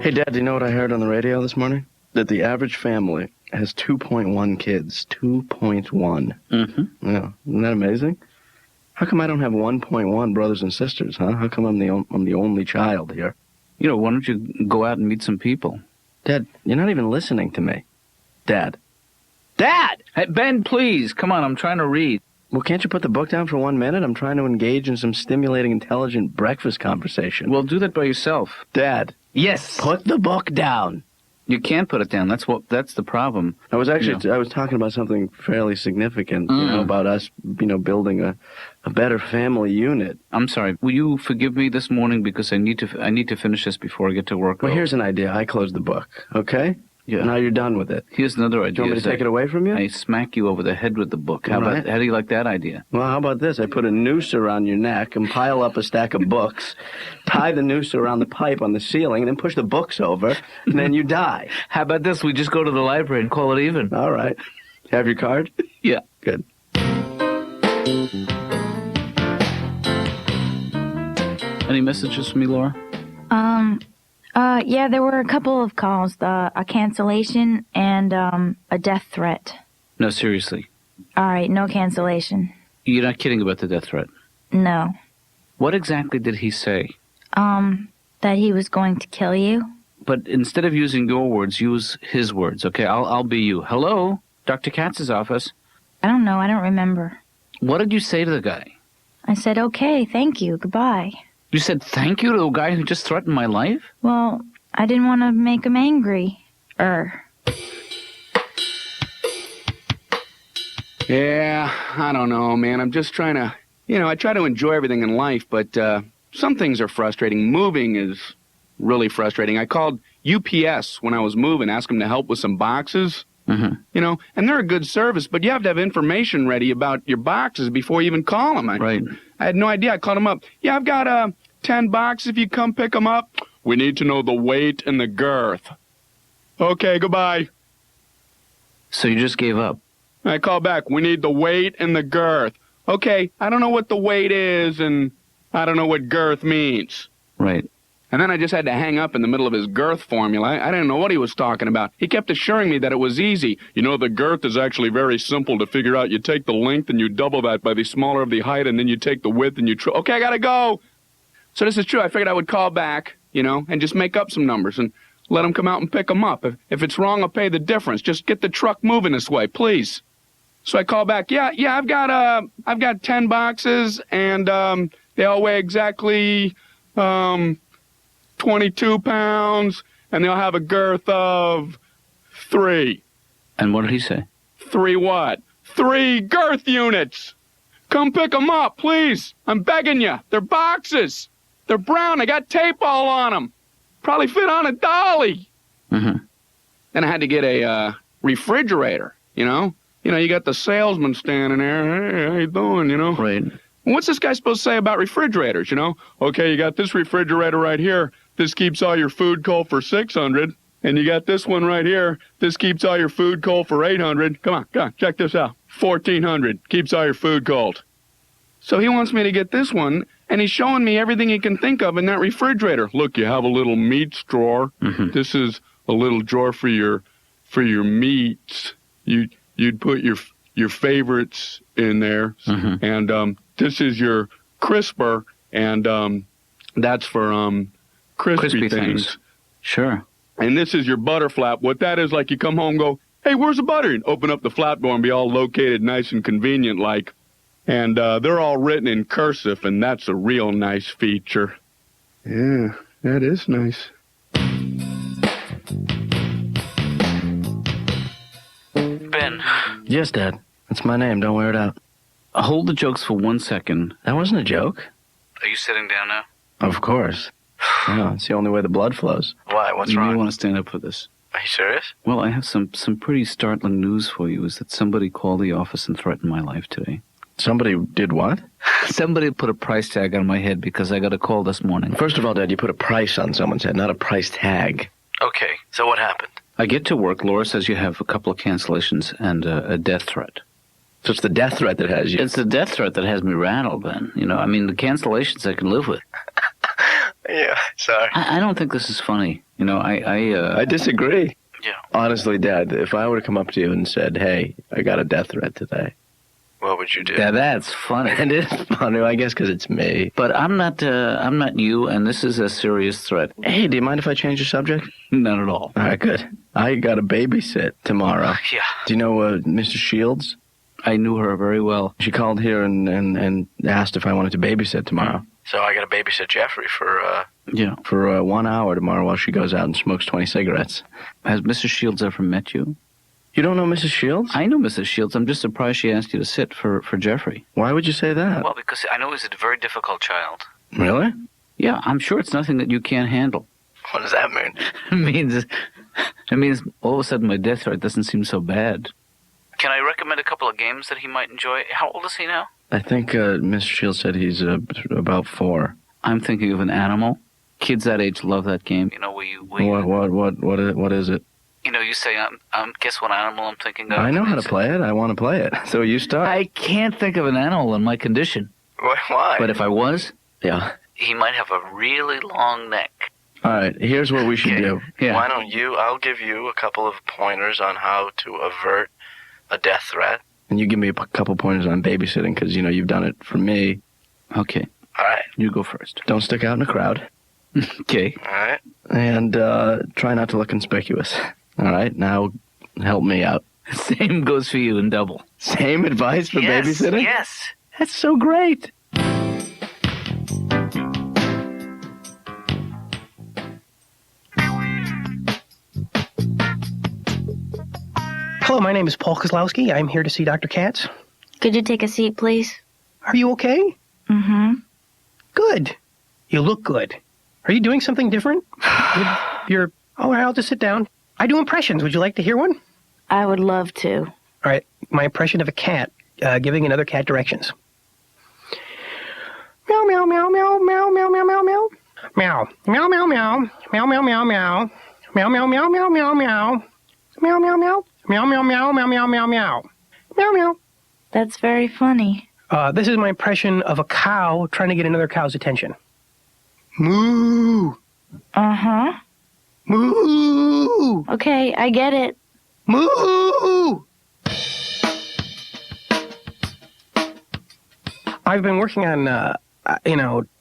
Hey, Dad, do you know what I heard on the radio this morning? That the average family has 2.1 kids. 2.1. Mm-hmm. Yeah, isn't that amazing? How come I don't have 1.1 brothers and sisters, huh? How come I'm the only child here? You know, why don't you go out and meet some people? Dad, you're not even listening to me. Dad! Dad! Hey, Ben, please, come on, I'm trying to read. Well, can't you put the book down for 1 minute? I'm trying to engage in some stimulating, intelligent breakfast conversation. Well, do that by yourself. Dad. Yes. Put the book down. You can't put it down. That's the problem. I was talking about something fairly significant, about us, building a better family unit. I'm sorry. Will you forgive me this morning because I need to finish this before I get to work? Well, here's an idea. I close the book, okay? Yeah. Now you're done with it. Here's another idea. Do you want me to take it away from you? I smack you over the head with the book. How do you like that idea? Well, how about this? I put a noose around your neck and pile up a stack of books, tie the noose around the pipe on the ceiling, and then push the books over, and then you die. How about this? We just go to the library and call it even. All right. Have your card? Yeah. Good. Any messages from me, Laura? Yeah, there were a couple of calls, a cancellation and, a death threat. No, seriously. All right, no cancellation. You're not kidding about the death threat? No. What exactly did he say? That he was going to kill you. But instead of using your words, use his words, okay? I'll be you. Hello? Dr. Katz's office. I don't know, I don't remember. What did you say to the guy? I said, okay, thank you, goodbye. You said thank you to a guy who just threatened my life? Well, I didn't want to make him angry. Yeah, I don't know, man. I'm just trying to, I try to enjoy everything in life, but some things are frustrating. Moving is really frustrating. I called UPS when I was moving, asked them to help with some boxes, and they're a good service, but you have to have information ready about your boxes before you even call them. Right. I had no idea. I called them up. Yeah, I've got 10 boxes if you come pick them up. We need to know the weight and the girth. Okay, goodbye. So you just gave up? I call back. We need the weight and the girth. Okay, I don't know what the weight is, and I don't know what girth means. Right. And then I just had to hang up in the middle of his girth formula. I didn't know what he was talking about. He kept assuring me that it was easy. The girth is actually very simple to figure out. You take the length and you double that by the smaller of the height, and then you take the width and you... Okay, I gotta go. So this is true. I figured I would call back, and just make up some numbers and let him come out and pick them up. If it's wrong, I'll pay the difference. Just get the truck moving this way, please. So I call back. Yeah, I've got 10 boxes, and they all weigh exactly 22 pounds, and they'll have a girth of 3. And what did he say? 3 what? 3 girth units. Come pick them up, please. I'm begging you. They're boxes. They're brown. I got tape all on them. Probably fit on a dolly. Mm-hmm. Then I had to get a refrigerator, You got the salesman standing there. Hey, how you doing, Right. What's this guy supposed to say about refrigerators, Okay, you got this refrigerator right here. This keeps all your food cold for $600. And you got this one right here. This keeps all your food cold for $800. Come on, check this out. $1,400. Keeps all your food cold. So he wants me to get this one, and he's showing me everything he can think of in that refrigerator. Look, you have a little meats drawer. Mm-hmm. This is a little drawer for your meats. You'd put your favorites in there. Mm-hmm. And this is your crisper, and that's for crispy things. Sure. And this is your butter flap. What that is, like you come home and go, hey, where's the butter? And open up the flap door and be all located nice and convenient like. And they're all written in cursive, and that's a real nice feature. Yeah, that is nice. Ben. Yes, Dad. That's my name. Don't wear it out. Hold the jokes for 1 second. That wasn't a joke. Are you sitting down now? Of course. Yeah, it's the only way the blood flows. Why? What's you wrong? may want to stand up for this. Are you serious? Well, I have some pretty startling news for you, is that somebody called the office and threatened my life today. Somebody did what? Somebody put a price tag on my head because I got a call this morning. First of all, Dad, you put a price on someone's head, not a price tag. Okay, so what happened? I get to work. Laura says you have a couple of cancellations and a death threat. So it's the death threat that has you? It's the death threat that has me rattled, Ben. The cancellations I can live with. Yeah, sorry. I don't think this is funny. You know, I disagree. Yeah. Honestly, Dad, if I were to come up to you and said, "Hey, I got a death threat today," what would you do? Yeah, that's funny. It is funny, I guess, because it's me. But I'm not you, and this is a serious threat. Hey, do you mind if I change the subject? Not at all. All right, good. I got to babysit tomorrow. Yeah. Do you know Mrs. Shields? I knew her very well. She called here and asked if I wanted to babysit tomorrow. So I got to babysit Jeffrey for 1 hour tomorrow while she goes out and smokes 20 cigarettes. Has Mrs. Shields ever met you? You don't know Mrs. Shields? I know Mrs. Shields. I'm just surprised she asked you to sit for Jeffrey. Why would you say that? Well, because I know he's a very difficult child. Really? Yeah, I'm sure it's nothing that you can't handle. What does that mean? It means all of a sudden my death threat doesn't seem so bad. Can I recommend a couple of games that he might enjoy? How old is he now? I think Mr. Shields said he's about 4. I'm thinking of an animal. Kids that age love that game. You know, where you What is it? you know, you say, guess what animal I'm thinking of? I know how to play it. I want to play it. So you start. I can't think of an animal in my condition. Why? But if I was, Yeah. he might have a really long neck. All right, here's what we should do. Yeah. Why don't I'll give you a couple of pointers on how to avert a death threat. And you give me a couple pointers on babysitting because, you've done it for me. Okay. All right. You go first. Don't stick out in a crowd. Okay. All right. And try not to look conspicuous. All right. Now help me out. Same goes for you in double. Same advice for babysitting? Yes. That's so great. Hello, my name is Paul Kozlowski. I'm here to see Dr. Katz. Could you take a seat, please? Are you okay? Mm-hmm. Good. You look good. Are you doing something different? You're... All right, I'll just sit down. I do impressions. Would you like to hear one? I would love to. All right, my impression of a cat giving another cat directions. Meow, meow, meow, meow, meow, meow, meow, meow, meow. Meow, meow, meow, meow, meow, meow, meow, meow. Meow, meow, meow, meow, meow, meow. Meow, meow, meow. Meow, meow, meow, meow, meow, meow, meow. Meow, meow. That's very funny. This is my impression of a cow trying to get another cow's attention. Moo! Uh-huh. Moo! Okay, I get it. Moo! I've been working on,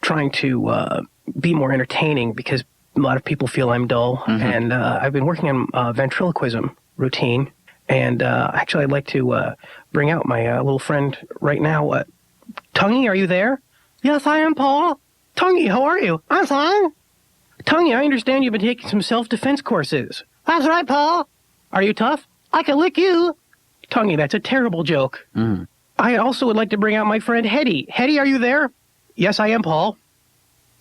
trying to be more entertaining because a lot of people feel I'm dull. Mm-hmm. And I've been working on ventriloquism routine. And actually, I'd like to bring out my little friend right now. Tonguey, are you there? Yes, I am, Paul. Tonguey, how are you? I'm fine. Tonguey, I understand you've been taking some self-defense courses. That's right, Paul. Are you tough? I can lick you. Tonguey, that's a terrible joke. Mm. I also would like to bring out my friend Hetty. Hetty, are you there? Yes, I am, Paul.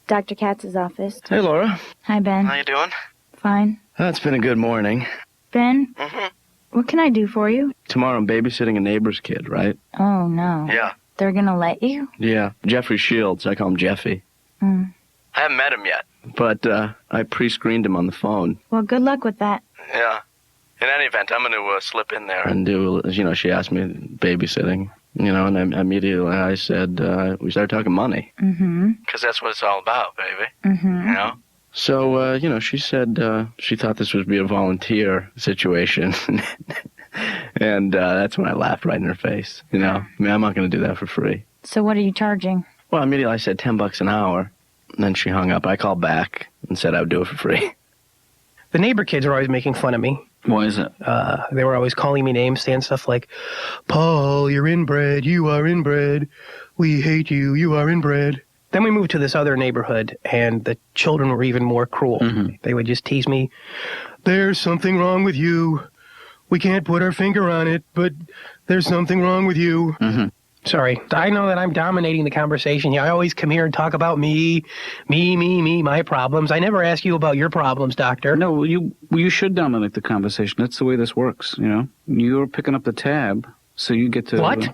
Dr. Katz's office. Hey, Laura. Hi, Ben. How you doing? Fine. It's been a good morning. Ben? Mm-hmm. What can I do for you? Tomorrow I'm babysitting a neighbor's kid, right? Oh, no. Yeah. They're gonna let you? Yeah. Jeffrey Shields. I call him Jeffy. Mm. I haven't met him yet. But I pre-screened him on the phone. Well, good luck with that. Yeah. In any event, I'm going to slip in there and do, she asked me babysitting, and immediately I said, we started talking money. Mm-hmm. Because that's what it's all about, baby. Mm-hmm. So, she said she thought this would be a volunteer situation. And that's when I laughed right in her face. I'm not going to do that for free. So what are you charging? Well, immediately I said $10 an hour. And then she hung up. I called back and said I would do it for free. The neighbor kids are always making fun of me. Why is it? They were always calling me names, saying stuff like, Paul, you're inbred, you are inbred. We hate you, you are inbred. Then we moved to this other neighborhood, and the children were even more cruel. Mm-hmm. They would just tease me, there's something wrong with you. We can't put our finger on it, but there's something wrong with you. Mm-hmm. Sorry, I know that I'm dominating the conversation. I always come here and talk about me, my problems. I never ask you about your problems, doctor. No, you should dominate the conversation. That's the way this works, You're picking up the tab, so you get to... What?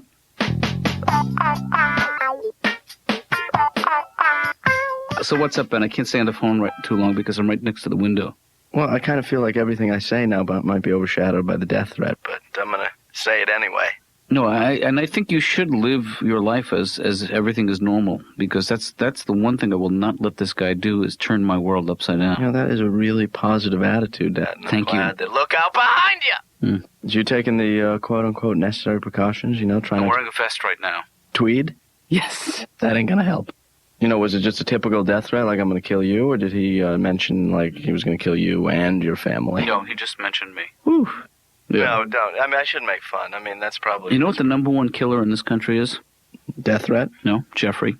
So what's up, Ben? I can't stay on the phone too long because I'm right next to the window. Well, I kind of feel like everything I say now might be overshadowed by the death threat, but I'm going to say it anyway. No, I think you should live your life as everything is normal, because that's the one thing I will not let this guy do, is turn my world upside down. You know, that is a really positive attitude, Dad. Thank you. Look out behind you! Did you taking the quote-unquote necessary precautions, trying I'm to... wearing a vest right now. Tweed? Yes. That ain't gonna help. Was it just a typical death threat, like I'm gonna kill you, or did he mention, like, he was gonna kill you and your family? No, he just mentioned me. Whew. Yeah. No, don't. I mean, I shouldn't make fun. I mean, that's probably... You know what the number one killer in this country is? Death threat? No, Jeffrey.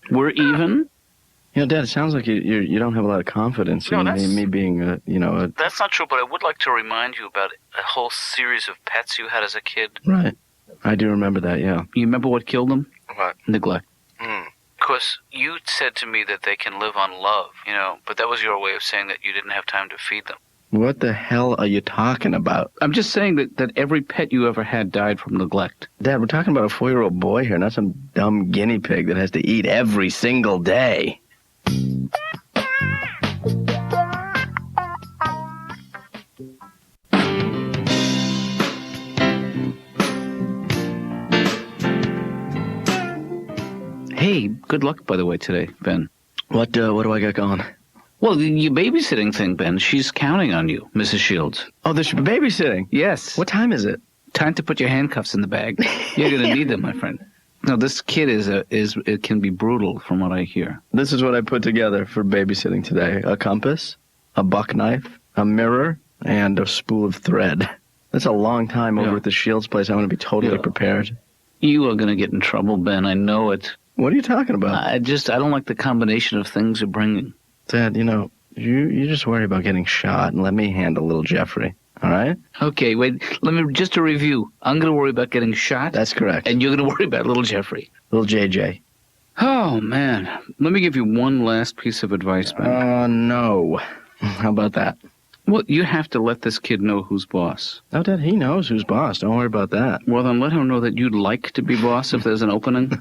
We're even. Dad, it sounds like you don't have a lot of confidence in me being a. That's not true, but I would like to remind you about a whole series of pets you had as a kid. Right. I do remember that, yeah. You remember what killed them? What? Neglect. Because you said to me that they can live on love, but that was your way of saying that you didn't have time to feed them. What the hell are you talking about? I'm just saying that every pet you ever had died from neglect. Dad, we're talking about a 4-year-old boy here, not some dumb guinea pig that has to eat every single day. Hey, good luck, by the way, today, Ben. What do I got going? Well, your babysitting thing, Ben. She's counting on you, Mrs. Shields. Oh, there's babysitting? Yes. What time is it? Time to put your handcuffs in the bag. You're going to need them, my friend. No, this kid it can be brutal from what I hear. This is what I put together for babysitting today. A compass, a buck knife, a mirror, and a spool of thread. That's a long time over at the Shields place. I want to be totally prepared. You are going to get in trouble, Ben. I know it. What are you talking about? I don't like the combination of things you're bringing. Dad, you just worry about getting shot and let me handle little Jeffrey, all right? Okay, wait, just to review. I'm going to worry about getting shot. That's correct. And you're going to worry about little Jeffrey. Little JJ. Oh, man. Let me give you one last piece of advice, Ben. No. How about that? Well, you have to let this kid know who's boss. Oh, Dad, he knows who's boss. Don't worry about that. Well, then let him know that you'd like to be boss if there's an opening.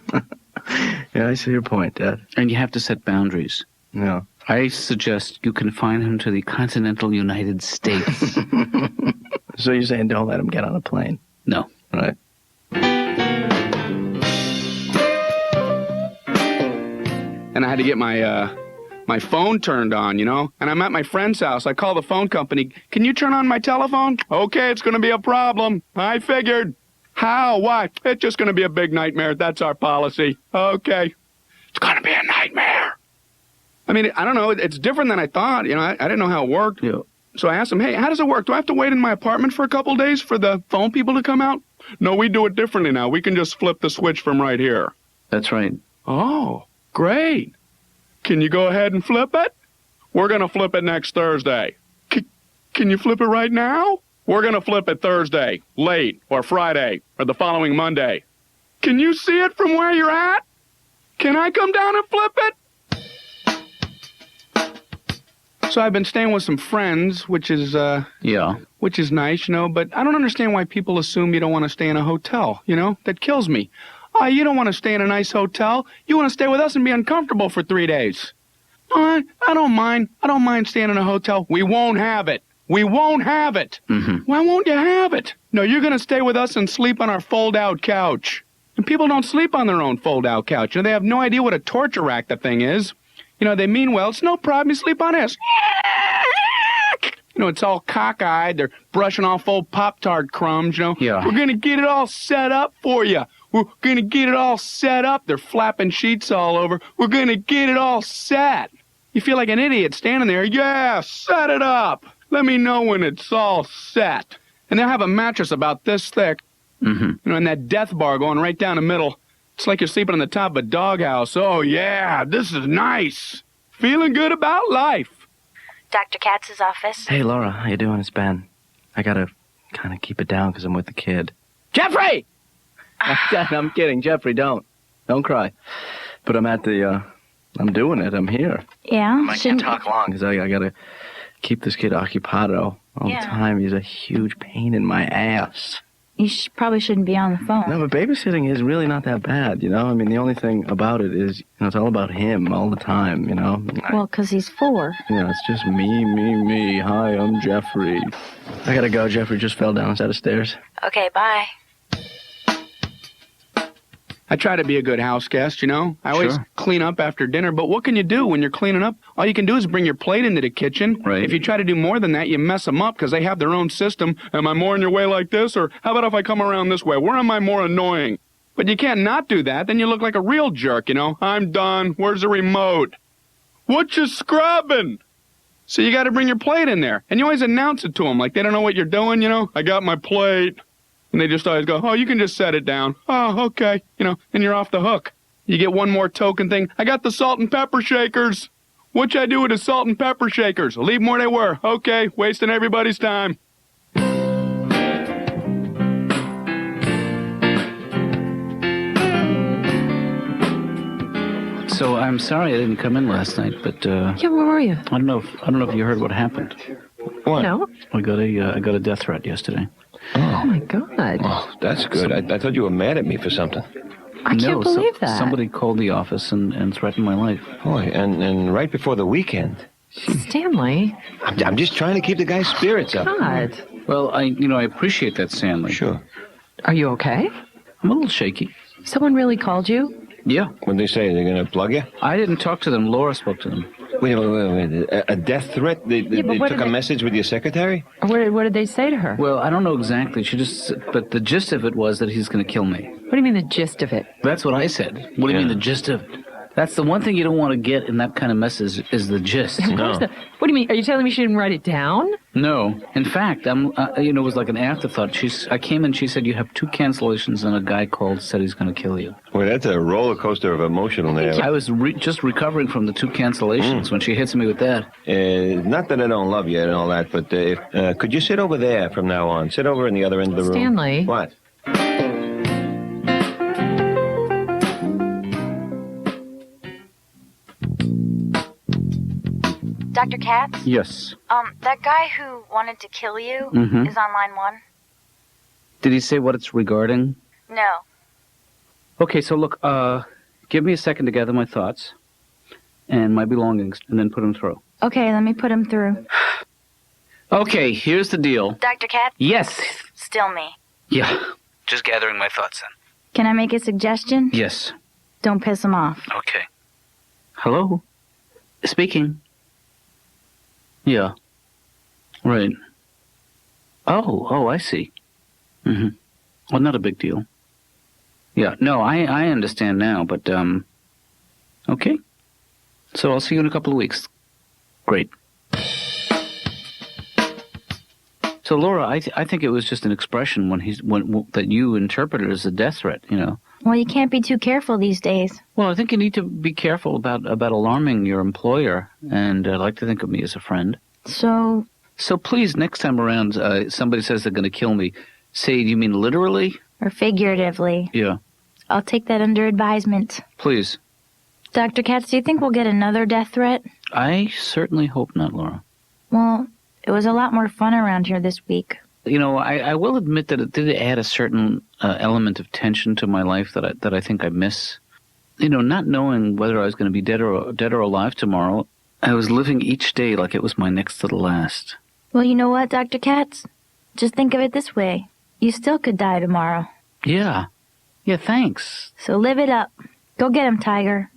Yeah, I see your point, Dad. And you have to set boundaries. Yeah. I suggest you confine him to the continental United States. So you're saying don't let him get on a plane? No. All right. And I had to get my phone turned on, And I'm at my friend's house. I call the phone company. Can you turn on my telephone? Okay, it's going to be a problem. I figured. How? Why? It's just going to be a big nightmare. That's our policy. Okay. It's going to be a nightmare. I mean, I don't know. It's different than I thought. I didn't know how it worked. Yeah. So I asked him, hey, how does it work? Do I have to wait in my apartment for a couple days for the phone people to come out? No, we do it differently now. We can just flip the switch from right here. That's right. Oh, great. Can you go ahead and flip it? We're going to flip it next Thursday. Can you flip it right now? We're going to flip it Thursday, late, or Friday, or the following Monday. Can you see it from where you're at? Can I come down and flip it? So I've been staying with some friends, which is nice, but I don't understand why people assume you don't want to stay in a hotel, That kills me. Oh, you don't want to stay in a nice hotel. You want to stay with us and be uncomfortable for 3 days. I don't mind. I don't mind staying in a hotel. We won't have it. We won't have it. Mm-hmm. Why won't you have it? No, you're going to stay with us and sleep on our fold-out couch. And people don't sleep on their own fold-out couch. They have no idea what a torture rack the thing is. They mean well. It's no problem. You sleep on this. It's all cockeyed. They're brushing off old Pop-Tart crumbs, Yeah. We're going to get it all set up for you. We're going to get it all set up. They're flapping sheets all over. We're going to get it all set. You feel like an idiot standing there. Yeah, set it up. Let me know when it's all set. And they'll have a mattress about this thick. Mm-hmm. And that death bar going right down the middle. It's like you're sleeping on the top of a doghouse. Oh, yeah, this is nice. Feeling good about life. Dr. Katz's office. Hey, Laura, how you doing? It's Ben. I gotta kind of keep it down because I'm with the kid. Jeffrey! I'm kidding. Jeffrey, don't cry. But I'm at the, I'm doing it. I'm here. Yeah? I can't talk long because I gotta keep this kid occupado all the time. He's a huge pain in my ass. You probably shouldn't be on the phone. No, but babysitting is really not that bad, I mean, the only thing about it is, it's all about him all the time, Well, because he's 4. It's just me. Hi, I'm Jeffrey. I gotta go. Jeffrey just fell down a set of stairs. Okay, bye. I try to be a good house guest, you know. I always Sure. clean up after dinner, but what can you do when you're cleaning up? All you can do is bring your plate into the kitchen. Right. If you try to do more than that, you mess them up because they have their own system. Am I more in your way like this? Or how about if I come around this way? Where am I more annoying? But you can't not do that. Then you look like a real jerk, you know. I'm done. Where's the remote? What you scrubbing? So you got to bring your plate in there. And you always announce it to them like they don't know what you're doing, you know. I got my plate. And they just always go, oh, you can just set it down. Oh, okay. You know, and you're off the hook. You get one more token thing. I got the salt and pepper shakers. What'd I do with the salt and pepper shakers? Leave them where they were. Okay, wasting everybody's time. So I'm sorry I didn't come in last night, but Yeah, where were you? I don't know if you heard what happened. What? No? I got a death threat yesterday. Oh, my God. Oh, that's good. I thought you were mad at me for something. I can't believe that. Somebody called the office and threatened my life. Boy, and right before the weekend. Stanley. I'm just trying to keep the guy's spirits up. God. Well, I appreciate that, Stanley. Sure. Are you okay? I'm a little shaky. Someone really called you? Yeah. What'd they say? They're going to plug you? I didn't talk to them. Laura spoke to them. Wait. A death threat? They but what took did a they- message with your secretary? What did they say to her? Well, I don't know exactly. But the gist of it was that he's going to kill me. What do you mean the gist of it? That's what I said. What do you mean the gist of it? That's the one thing you don't want to get in that kind of message is the gist. Of course not. What do you mean? Are you telling me she didn't write it down? No. In fact, it was like an afterthought. I came in, she said, you have 2 cancellations, and a guy called, said he's going to kill you. Well, that's a roller coaster of emotional there. I was just recovering from the 2 cancellations when she hits me with that. Not that I don't love you and all that, but could you sit over there from now on? Sit over in the other end of the room. Stanley. What? Dr. Katz? Yes. That guy who wanted to kill you Mhm. is on line 1? Did he say what it's regarding? No. Okay, so look, give me a second to gather my thoughts and my belongings, and then put them through. Okay, let me put him through. Okay, here's the deal. Dr. Katz? Yes. Still me. Yeah. Just gathering my thoughts then. Can I make a suggestion? Yes. Don't piss him off. Okay. Hello? Speaking. Yeah. Right. Oh, I see. Mm-hmm. Well, not a big deal. Yeah, no, I understand now, but, okay. So I'll see you in a couple of weeks. Great. So, Laura, I think it was just an expression that you interpreted as a death threat, you know. Well, you can't be too careful these days. Well, I think you need to be careful about alarming your employer, and I'd like to think of me as a friend. So, So please, next time around, somebody says they're going to kill me, say, do you mean literally? or figuratively. Yeah, I'll take that under advisement. please. Dr. Katz, do you think we'll get another death threat? I certainly hope not, Laura. Well, it was a lot more fun around here this week. You know, I will admit that it did add a certain element of tension to my life that I think I miss. You know, not knowing whether I was going to be dead or alive tomorrow, I was living each day like it was my next to the last. Well, you know what, Dr. Katz? Just think of it this way. You still could die tomorrow. Yeah. Yeah, thanks. So live it up. Go get him, Tiger.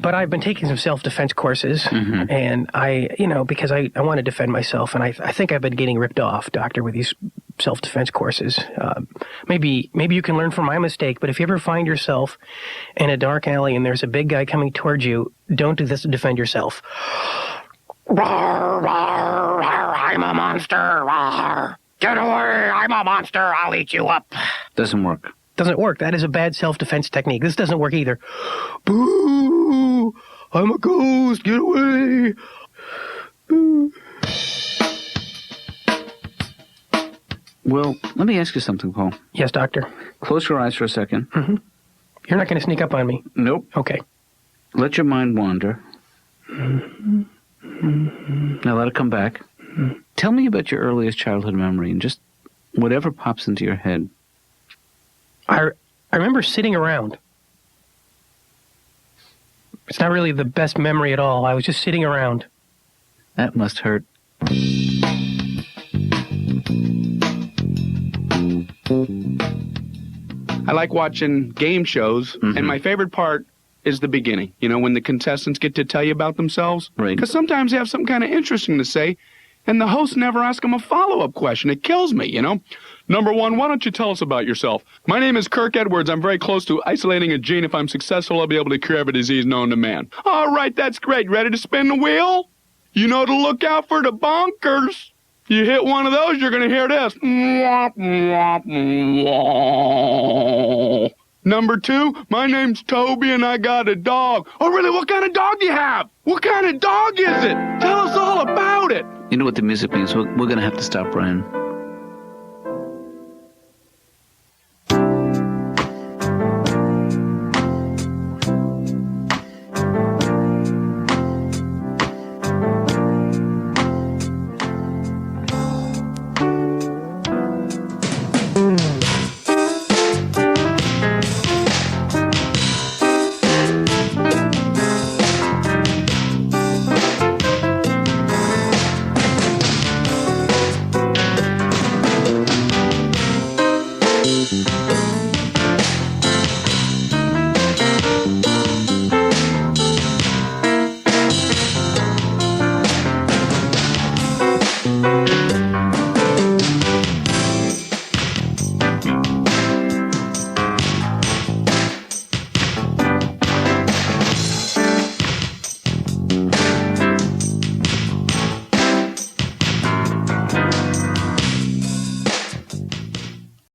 But I've been taking some self-defense courses, Mm-hmm. and because I want to defend myself, and I think I've been getting ripped off, Doctor, with these self-defense courses. Maybe you can learn from my mistake, but if you ever find yourself in a dark alley and there's a big guy coming towards you, don't do this to defend yourself. Rawr, rawr, rawr, I'm a monster. Rawr. Get away, I'm a monster. I'll eat you up. Doesn't work. Doesn't work. That is a bad self-defense technique. This doesn't work either. Boo! I'm a ghost. Get away. Boo. Well, let me ask you something, Paul. Yes, doctor. Close your eyes for a second. You're not going to sneak up on me. Nope. Okay. Let your mind wander. Now let it come back. Tell me about your earliest childhood memory and just whatever pops into your head. I remember sitting around. It's not really the best memory at all. I was just sitting around. That must hurt. I like watching game shows, and my favorite part is the beginning. You know, when the contestants get to tell you about themselves. Right. Because sometimes they have something kind of interesting to say, and the host never asks them a follow-up question. It kills me, you know. Number one, why don't you tell us about yourself? My name is Kirk Edwards. I'm very close to isolating a gene. If I'm successful, I'll be able to cure every disease known to man. All right, that's great. Ready to spin the wheel? You know to look out for the bonkers. You hit one of those, you're going to hear this. Number two, my name's Toby and I got a dog. Oh, really? What kind of dog do you have? What kind of dog is it? Tell us all about it. You know what the music means? We're going to have to stop, Brian.